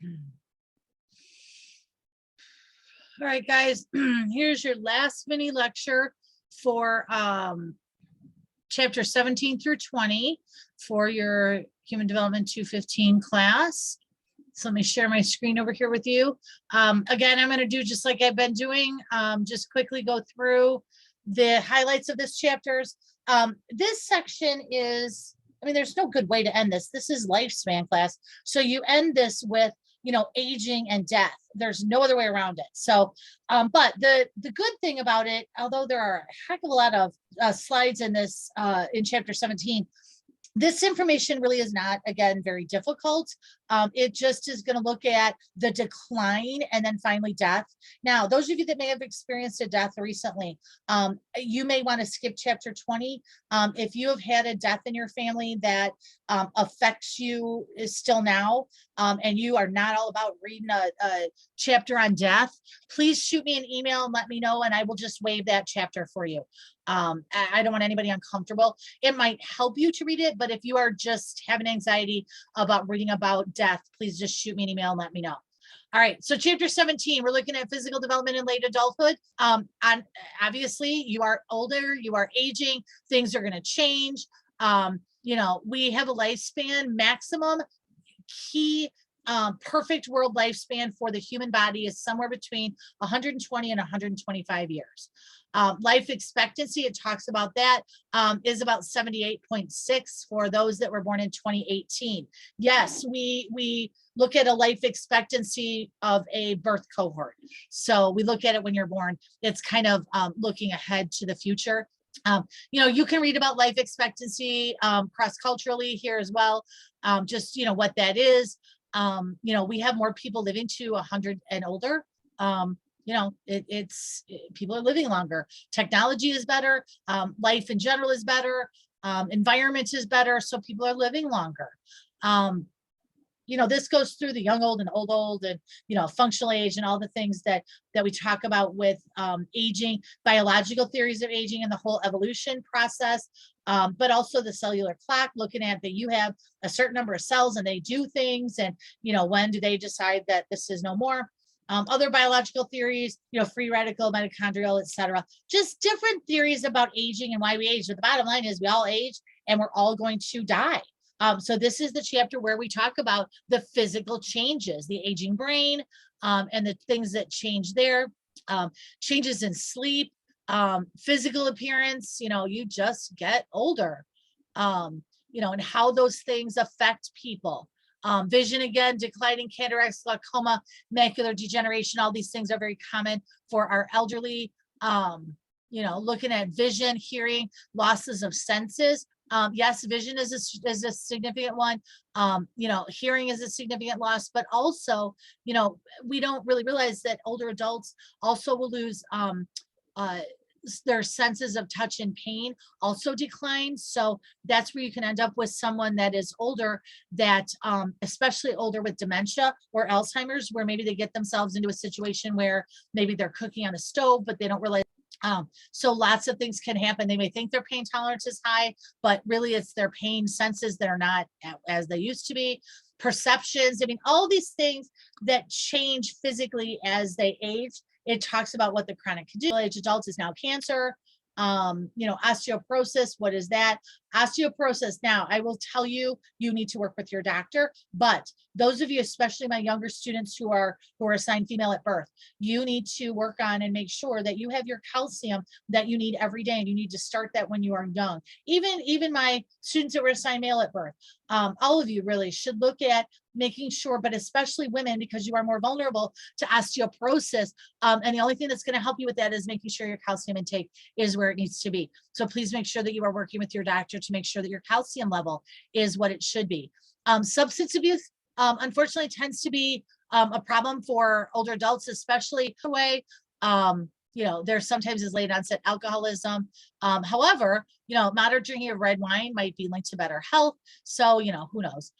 All right, guys, here's your last mini lecture for chapter 17 through 20 for your Human Development 215 class. So let me share my screen over here with you. Again, I'm going to do just like I've been doing, just quickly go through the highlights of this chapters. This section is, I mean, there's no good way to end this. This is lifespan class. So you end this with, you know, aging and death. There's no other way around it. So, but the good thing about it, although there are a heck of a lot of slides in this, in chapter 17, this information really is not, again, very difficult. It just is going to look at the decline and then finally death. Now, those of you that may have experienced a death recently, you may want to skip chapter 20. If you have had a death in your family that affects you still now, and you are not all about reading a chapter on death, please shoot me an email and let me know, and I will just waive that chapter for you. I don't want anybody uncomfortable. It might help you to read it, but if you are just having anxiety about reading about death, please just shoot me an email and let me know. All right, so chapter 17, we're looking at physical development in late adulthood. Obviously, you are older, you are aging, things are going to change. You know, we have a lifespan maximum key perfect world lifespan for the human body is somewhere between 120 and 125 years. Life expectancy, it talks about that, is about 78.6 for those that were born in 2018. Yes, we look at a life expectancy of a birth cohort. So we look at it when you're born. It's kind of looking ahead to the future. You know, you can read about life expectancy cross-culturally here as well. Just, you know, what that is. You know, we have more people living to 100 and older. You know, people are living longer. Technology is better. Life in general is better. Environment is better. So people are living longer. You know, this goes through the young, old, and old, and, you know, functional age and all the things that we talk about with aging, biological theories of aging and the whole evolution process, but also the cellular clock, looking at that you have a certain number of cells and they do things, and, you know, when do they decide that this is no more? Other biological theories, you know, free radical, mitochondrial, etc. Just different theories about aging and why we age. But the bottom line is we all age and we're all going to die. So this is the chapter where we talk about the physical changes, the aging brain, and the things that change there, changes in sleep, physical appearance, you know, you just get older, you know, and how those things affect people. Vision, again, declining cataracts, glaucoma, macular degeneration, all these things are very common for our elderly. You know, looking at vision, hearing, losses of senses. Yes, vision is a significant one. You know, hearing is a significant loss, but also, you know, we don't really realize that older adults also will lose their senses of touch and pain also decline. So that's where you can end up with someone that is older, that especially older with dementia or Alzheimer's, where maybe they get themselves into a situation where maybe they're cooking on a stove, but they don't realize. So lots of things can happen. They may think their pain tolerance is high, but really it's their pain senses that are not as they used to be. Perceptions, I mean, all these things that change physically as they age. It talks about what the chronic condition age adults is now cancer. You know, osteoporosis, what is that? Osteoporosis, now I will tell you, you need to work with your doctor, but those of you, especially my younger students who are assigned female at birth, you need to work on and make sure that you have your calcium that you need every day, and you need to start that when you are young. Even my students that were assigned male at birth, all of you really should look at making sure, but especially women, because you are more vulnerable to osteoporosis. And the only thing that's going to help you with that is making sure your calcium intake is where it needs to be. So please make sure that you are working with your doctor to make sure that your calcium level is what it should be. Substance abuse, unfortunately, tends to be a problem for older adults, especially the way, you know, there sometimes is late onset alcoholism. However, you know, moderate drinking of red wine might be linked to better health. So, you know, who knows?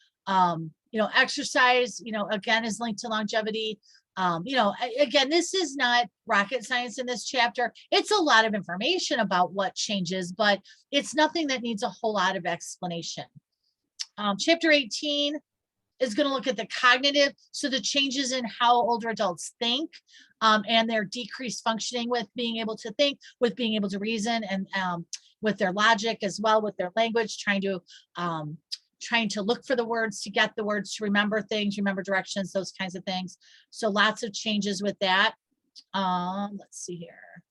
You know, exercise, you know, again, is linked to longevity. You know, again, this is not rocket science in this chapter. It's a lot of information about what changes, but it's nothing that needs a whole lot of explanation. Chapter 18, is going to look at the cognitive, so the changes in how older adults think, and their decreased functioning with being able to think, with being able to reason, and with their logic as well, with their language, trying to look for the words, to get the words, to remember things, remember directions, those kinds of things. So lots of changes with that. Let's see here.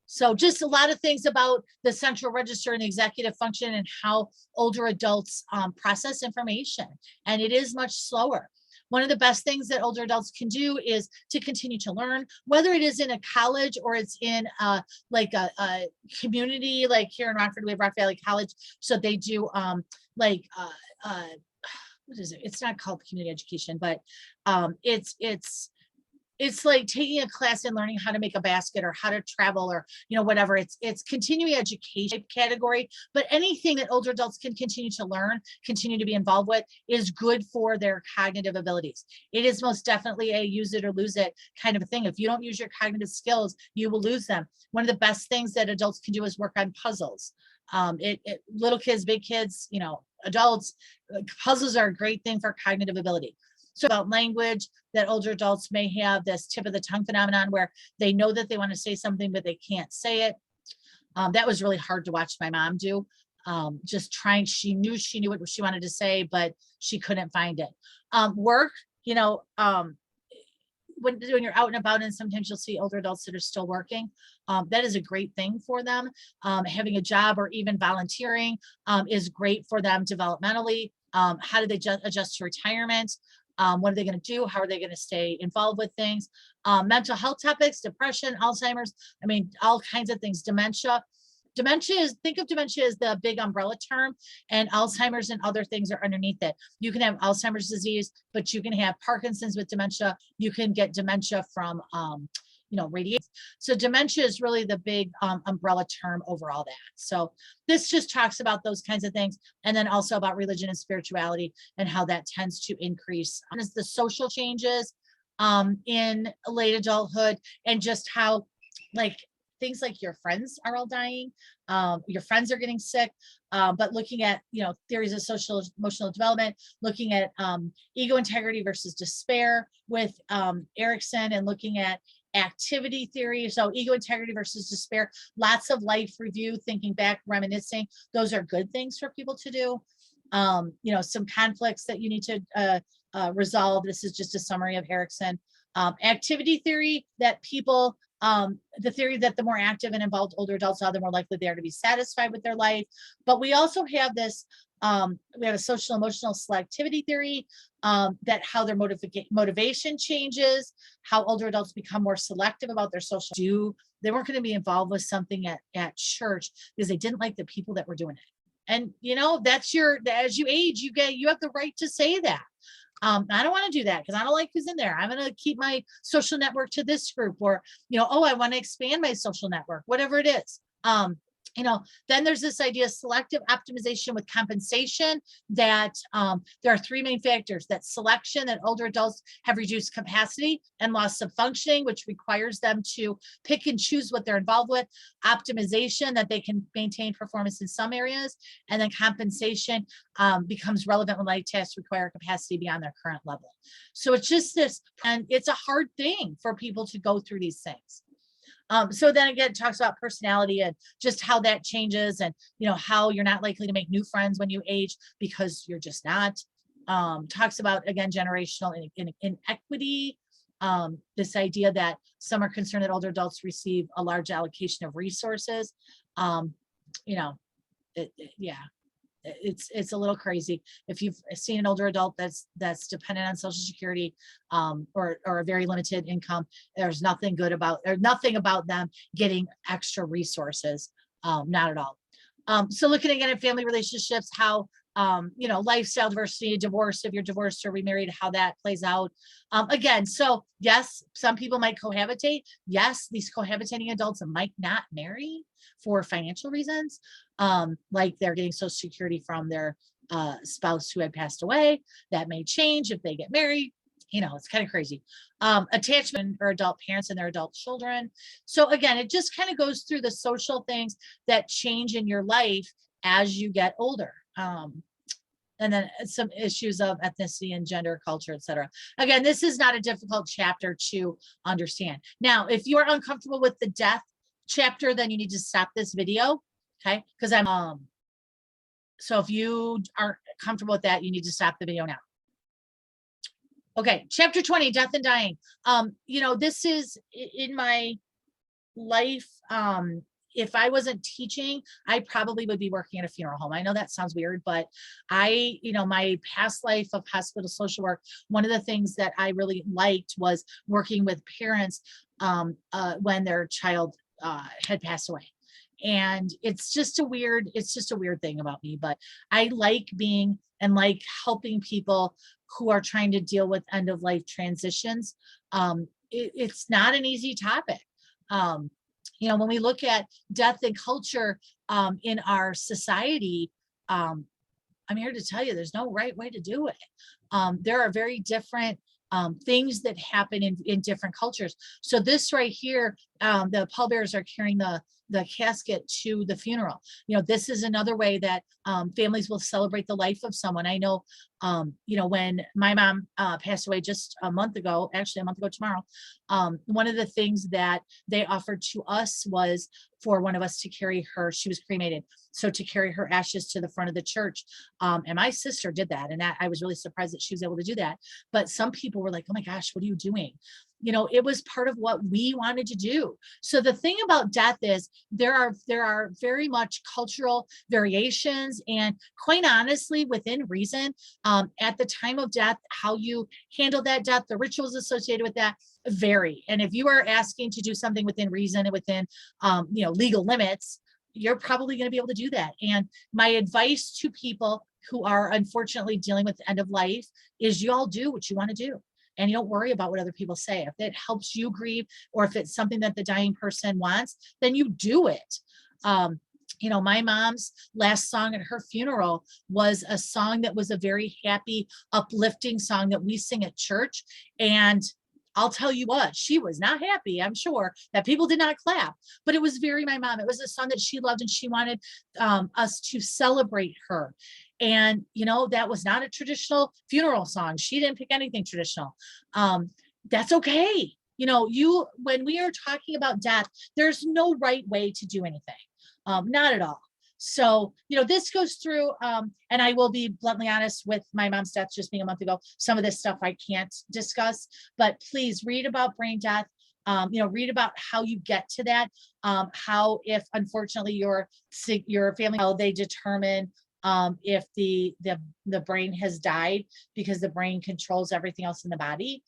So just a lot of things about the central register and executive function and how older adults process information. And it is much slower. One of the best things that older adults can do is to continue to learn, whether it is in a college or it's in like a community, like here in Rockford, we have Rock Valley College. So they do what is it? It's not called community education, but it's like taking a class and learning how to make a basket or how to travel, or whatever. It's continuing education category, but anything that older adults can continue to learn, continue to be involved with, is good for their cognitive abilities. It is most definitely a use it or lose it kind of a thing. If you don't use your cognitive skills, you will lose them. One of the best things that adults can do is work on puzzles. Little kids, big kids, adults, puzzles are a great thing for cognitive ability. So about language, that older adults may have this tip of the tongue phenomenon where they know that they want to say something, but they can't say it. That was really hard to watch my mom do. Just trying, she knew what she wanted to say, but she couldn't find it. Work, when you're out and about, and sometimes you'll see older adults that are still working. That is a great thing for them. Having a job or even volunteering is great for them developmentally. How do they adjust to retirement? What are they going to do? How are they going to stay involved with things? Mental health topics, depression, Alzheimer's, all kinds of things. Dementia think of dementia as the big umbrella term, and Alzheimer's and other things are underneath it. You can have Alzheimer's disease, but you can have Parkinson's with dementia. You can get dementia from radiation. So dementia is really the big umbrella term over all that. So this just talks about those kinds of things, and then also about religion and spirituality and how that tends to increase. And it's the social changes in late adulthood, and just how things like your friends are all dying, your friends are getting sick, but looking at theories of social emotional development, looking at ego integrity versus despair with Erickson, and looking at activity theory. So ego integrity versus despair, lots of life review, thinking back, reminiscing. Those are good things for people to do. Some conflicts that you need to resolve. This is just a summary of Erickson. Activity theory, that people, the theory that the more active and involved older adults are, the more likely they are to be satisfied with their life. But we also have this, we have a social emotional selectivity theory, that how their motivation changes, how older adults become more selective about their social they weren't going to be involved with something at church because they didn't like the people that were doing it. And that's as you age, you have the right to say that. I don't want to do that because I don't like who's in there. I'm going to keep my social network to this group, or, I want to expand my social network, whatever it is. Then there's this idea of selective optimization with compensation, that there are three main factors: that selection, that older adults have reduced capacity and loss of functioning, which requires them to pick and choose what they're involved with; optimization, that they can maintain performance in some areas; and then compensation becomes relevant when life tasks require capacity beyond their current level. So it's just this, and it's a hard thing for people to go through these things. So then again, it talks about personality and just how that changes, and how you're not likely to make new friends when you age because you're just not. Talks about, again, generational inequity. This idea that some are concerned that older adults receive a large allocation of resources. It's a little crazy. If you've seen an older adult that's dependent on Social Security, or a very limited income, there's nothing about them getting extra resources. Not at all. So looking again at family relationships, how lifestyle diversity, divorce, if you're divorced or remarried, how that plays out. Again, so yes, some people might cohabitate. Yes, these cohabitating adults might not marry for financial reasons, like they're getting Social Security from their spouse who had passed away. That may change if they get married. It's kind of crazy. Attachment or adult parents and their adult children. So again, it just kind of goes through the social things that change in your life as you get older. and then some issues of ethnicity and gender, culture, etc. Again, this is not a difficult chapter to understand. Now, if you are uncomfortable with the death chapter, then you need to stop this video, okay? Because so if you aren't comfortable with that, you need to stop the video now. Okay, chapter 20, death and dying. This is in my life. If I wasn't teaching, I probably would be working at a funeral home. I know that sounds weird, but my past life of hospital social work, one of the things that I really liked was working with parents when their child had passed away. And it's just a weird thing about me, but I like being and like helping people who are trying to deal with end of life transitions. It's not an easy topic. When we look at death and culture in our society, I'm here to tell you there's no right way to do it. There are very different things that happen in different cultures. So this right here, the pallbearers are carrying the casket to the funeral. This is another way that families will celebrate the life of someone. I know, when my mom passed away just a month ago tomorrow, one of the things that they offered to us was for one of us to carry her. She was cremated, so to carry her ashes to the front of the church. And my sister did that, and I was really surprised that she was able to do that. But some people were like, "Oh my gosh, what are you doing?" It was part of what we wanted to do. So the thing about death is there are very much cultural variations, and quite honestly, within reason, at the time of death, how you handle that death, the rituals associated with that vary. And if you are asking to do something within reason and within, legal limits, you're probably going to be able to do that. And my advice to people who are unfortunately dealing with the end of life is you all do what you want to do. And you don't worry about what other people say. If it helps you grieve, or if it's something that the dying person wants, then you do it. My mom's last song at her funeral was a song that was a very happy, uplifting song that we sing at church. And I'll tell you what, she was not happy. I'm sure that people did not clap, but it was very my mom. It was a song that she loved, and she wanted us to celebrate her. And, that was not a traditional funeral song. She didn't pick anything traditional. That's okay. When we are talking about death, there's no right way to do anything. Not at all. So, this goes through, and I will be bluntly honest, with my mom's death just being a month ago, some of this stuff I can't discuss, but please read about brain death. Read about how you get to that, how, if unfortunately your family, how they determine if the brain has died, because the brain controls everything else in the body.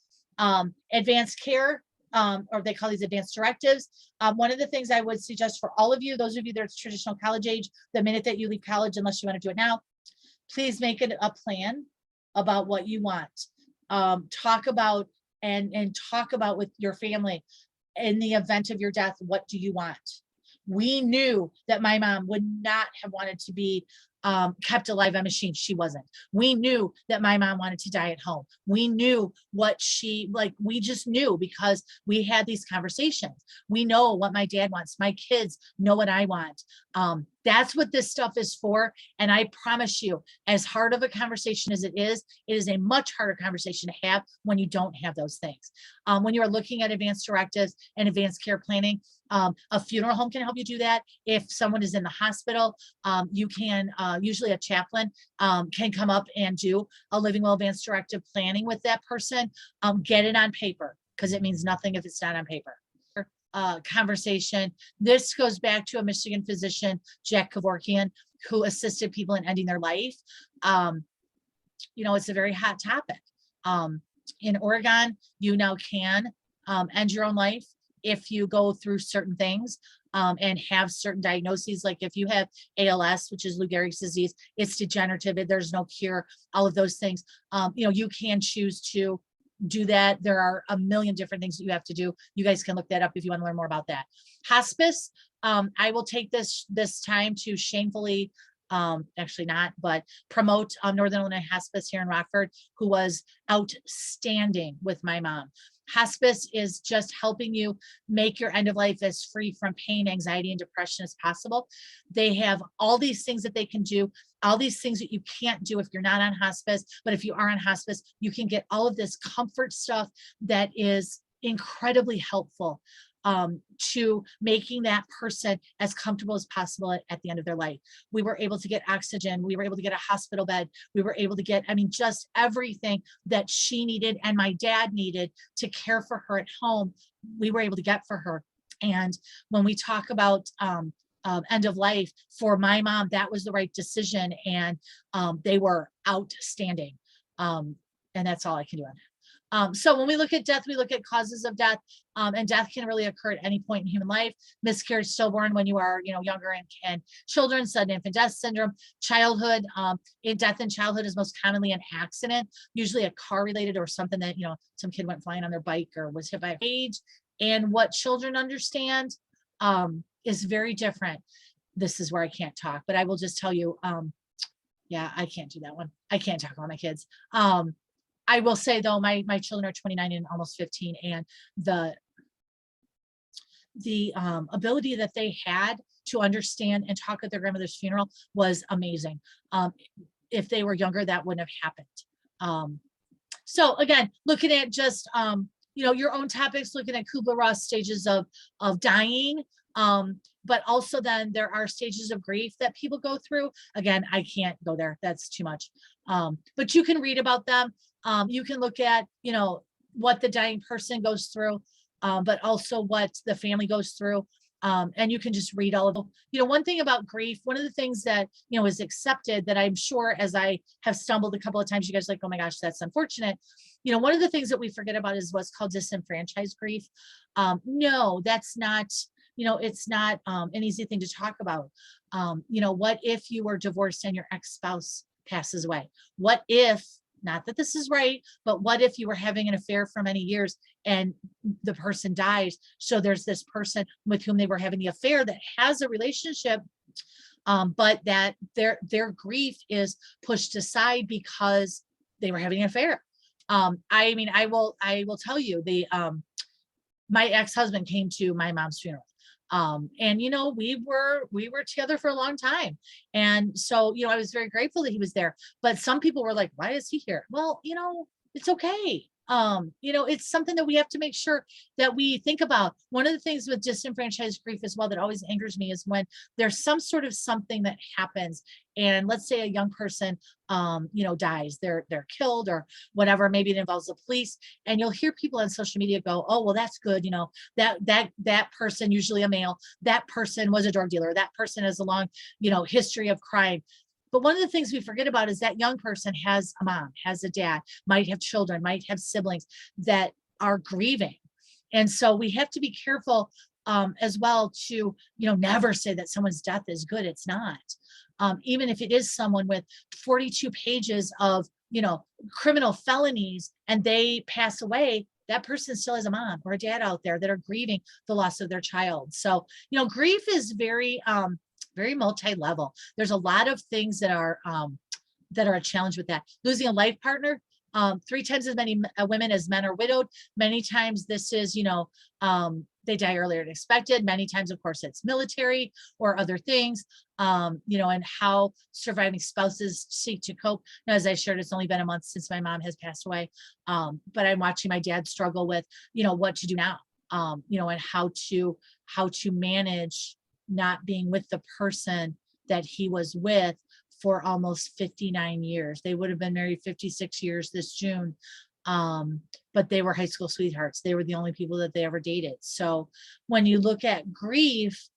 Advanced care, or they call these advanced directives. One of the things I would suggest for all of you, those of you that are traditional college age, the minute that you leave college, unless you want to do it now, please make a plan about what you want. Talk about and talk about with your family, in the event of your death, what do you want? We knew that my mom would not have wanted to be kept alive on machines. She wasn't. We knew that my mom wanted to die at home. We knew what we just knew, because we had these conversations. We know what my dad wants. My kids know what I want. That's what this stuff is for. And I promise you, as hard of a conversation as it is a much harder conversation to have when you don't have those things. When you're looking at advanced directives and advanced care planning, a funeral home can help you do that. If someone is in the hospital, you can, usually a chaplain can come up and do a living will advanced directive planning with that person. Get it on paper, because it means nothing if it's not on paper. Conversation. This goes back to a Michigan physician, Jack Kevorkian, who assisted people in ending their life. It's a very hot topic. In Oregon, you now can end your own life if you go through certain things and have certain diagnoses. Like if you have ALS, which is Lou Gehrig's disease, it's degenerative, there's no cure, all of those things. You can choose to do that. There are a million different things that you have to do. You guys can look that up if you want to learn more about that. Hospice, I will take this time to shamefully, actually not, but promote Northern Illinois Hospice here in Rockford, who was outstanding with my mom. Hospice is just helping you make your end of life as free from pain, anxiety, and depression as possible. They have all these things that they can do. all these things that you can't do if you're not on hospice. But if you are on hospice, you can get all of this comfort stuff that is incredibly helpful to making that person as comfortable as possible at the end of their life. We were able to get oxygen. We were able to get a hospital bed. We were able to get, I mean, just everything that she needed and my dad needed to care for her at home, we were able to get for her. And when we talk about end of life, for my mom, that was the right decision. And they were outstanding. And that's all I can do on it. So when we look at death, we look at causes of death, and death can really occur at any point in human life. Miscarriage, stillborn when you are, younger, and children, sudden infant death syndrome, childhood. Death in childhood is most commonly an accident, usually a car related or something that, some kid went flying on their bike or was hit by a age. And what children understand is very different. This is where I can't talk, but I will just tell you, yeah, I can't do that one. I can't talk about my kids. I will say though, my children are 29 and almost 15, and the ability that they had to understand and talk at their grandmother's funeral was amazing. If they were younger, that wouldn't have happened. So again, looking at just your own topics, looking at Kubler-Ross stages of dying, but also then there are stages of grief that people go through. Again, I can't go there. That's too much. But you can read about them. You can look at, what the dying person goes through, but also what the family goes through. And you can just read all of them. One thing about grief, one of the things that, is accepted that I'm sure as I have stumbled a couple of times, you guys are like, oh my gosh, that's unfortunate. One of the things that we forget about is what's called disenfranchised grief. No, that's not, it's not an easy thing to talk about. What if you were divorced and your ex-spouse passes away? What if, not that this is right, but what if you were having an affair for many years and the person dies? So there's this person with whom they were having the affair that has a relationship, but that their grief is pushed aside because they were having an affair. I mean, I will tell you, my ex-husband came to my mom's funeral. And we were together for a long time. And so, I was very grateful that he was there, but some people were like, why is he here? Well, it's okay. It's something that we have to make sure that we think about. One of the things with disenfranchised grief as well that always angers me is when there's some sort of something that happens, and let's say a young person dies, they're killed or whatever, maybe it involves the police, and you'll hear people on social media go, oh well, that's good, that person, usually a male, that person was a drug dealer, that person has a long history of crime. But one of the things we forget about is that young person has a mom, has a dad, might have children, might have siblings that are grieving. And so we have to be careful as well to, never say that someone's death is good. It's not. Even if it is someone with 42 pages of, criminal felonies and they pass away, that person still has a mom or a dad out there that are grieving the loss of their child. So, grief is very multi-level. There's a lot of things that are a challenge with that. Losing a life partner, 3 times as many women as men are widowed. Many times this is, they die earlier than expected. Many times, of course, it's military or other things, and how surviving spouses seek to cope. Now, as I shared, it's only been a month since my mom has passed away, but I'm watching my dad struggle with, what to do now, and how to manage not being with the person that he was with for almost 59 years. They would have been married 56 years this June. But they were high school sweethearts. They were the only people that they ever dated. So when you look at grief,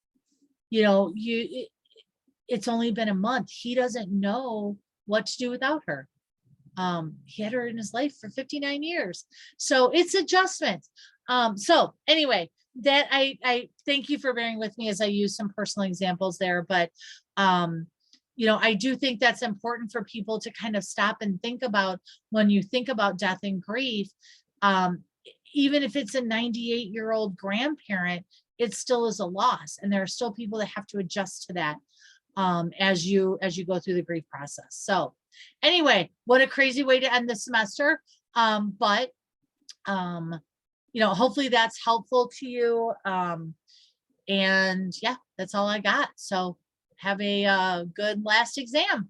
it's only been a month. He doesn't know what to do without her. He had her in his life for 59 years. So it's adjustment. So anyway, that I thank you for bearing with me as I use some personal examples there, but I do think that's important for people to kind of stop and think about when you think about death and grief. Even if it's a 98-year-old grandparent, it still is a loss, and there are still people that have to adjust to that as you go through the grief process. So anyway, what a crazy way to end the semester, but hopefully that's helpful to you. And yeah, that's all I got. So have a good last exam.